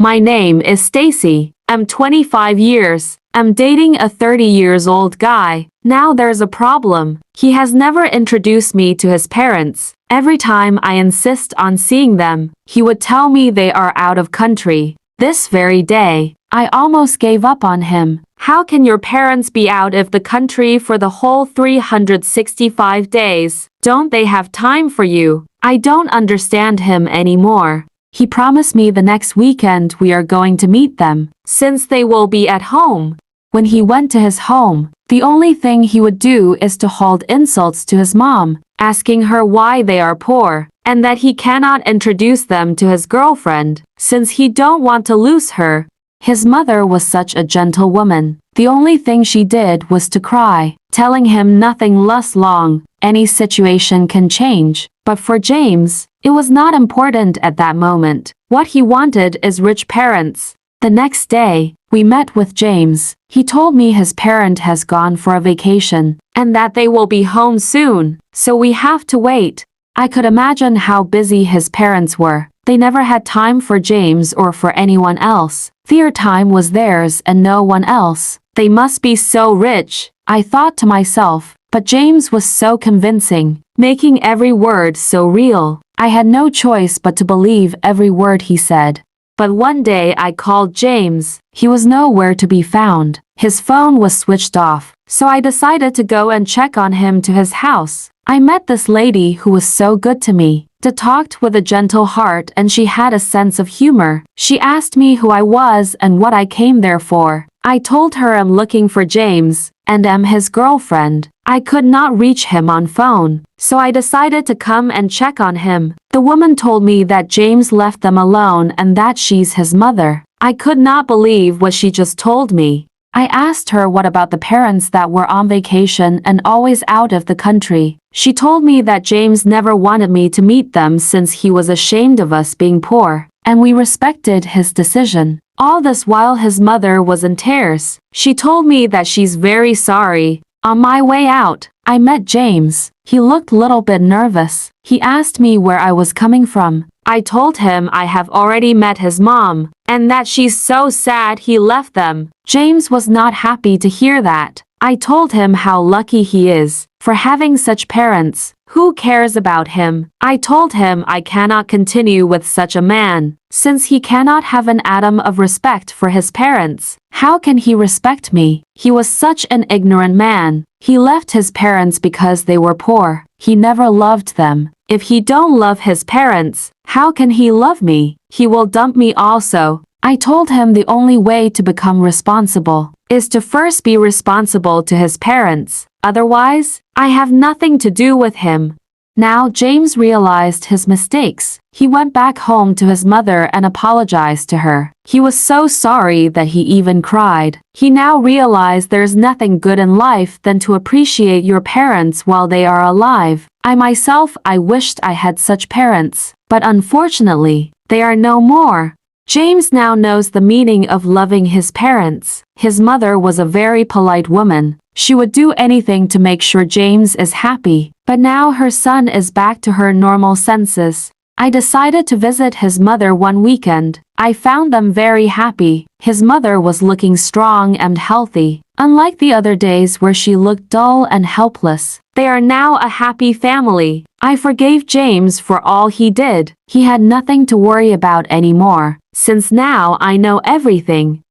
My name is Stacy. I'm 25 years. I'm dating a 30 years old guy. Now there's a problem. He has never introduced me to his parents. Every time I insist on seeing them, he would tell me they are out of country. This very day, I almost gave up on him. How can your parents be out of the country for the whole 365 days? Don't they have time for you? I don't understand him anymore. He promised me the next weekend we are going to meet them, since they will be at home. When he went to his home, the only thing he would do is to hold insults to his mom, asking her why they are poor, and that he cannot introduce them to his girlfriend, since he don't want to lose her. His mother was such a gentle woman. The only thing she did was to cry, telling him nothing lasts long, any situation can change. But for James, it was not important at that moment. What he wanted is rich parents. The next day, we met with James. He told me his parent has gone for a vacation, and that they will be home soon, so we have to wait. I could imagine how busy his parents were. They never had time for James or for anyone else. Their time was theirs and no one else. They must be so rich, I thought to myself, but James was so convincing, making every word so real. I had no choice but to believe every word he said. But one day I called James. He was nowhere to be found. His phone was switched off, so I decided to go and check on him to his house. I met this lady who was so good to me. She talked with a gentle heart and she had a sense of humor. She asked me who I was and what I came there for. I told her I'm looking for James, and am his girlfriend. I could not reach him on phone, so I decided to come and check on him. The woman told me that James left them alone and that she's his mother. I could not believe what she just told me. I asked her what about the parents that were on vacation and always out of the country. She told me that James never wanted me to meet them since he was ashamed of us being poor, and we respected his decision. All this while his mother was in tears. She told me that she's very sorry. On my way out, I met James. He looked a little bit nervous. He asked me where I was coming from. I told him I have already met his mom, and that she's so sad he left them. James was not happy to hear that. I told him how lucky he is for having such parents. Who cares about him? I told him I cannot continue with such a man, since he cannot have an atom of respect for his parents. How can he respect me? He was such an ignorant man. He left his parents because they were poor. He never loved them. If he don't love his parents, how can he love me? He will dump me also. I told him the only way to become responsible is to first be responsible to his parents. Otherwise, I have nothing to do with him. Now James realized his mistakes. He went back home to his mother and apologized to her. He was so sorry that he even cried. He now realized there's nothing good in life than to appreciate your parents while they are alive. I wished I had such parents, but unfortunately, they are no more. James now knows the meaning of loving his parents. His mother was a very polite woman. She would do anything to make sure James is happy, but now her son is back to her normal senses. I decided to visit his mother one weekend. I found them very happy. His mother was looking strong and healthy, unlike the other days where she looked dull and helpless. They are now a happy family. I forgave James for all he did. He had nothing to worry about anymore, since now I know everything.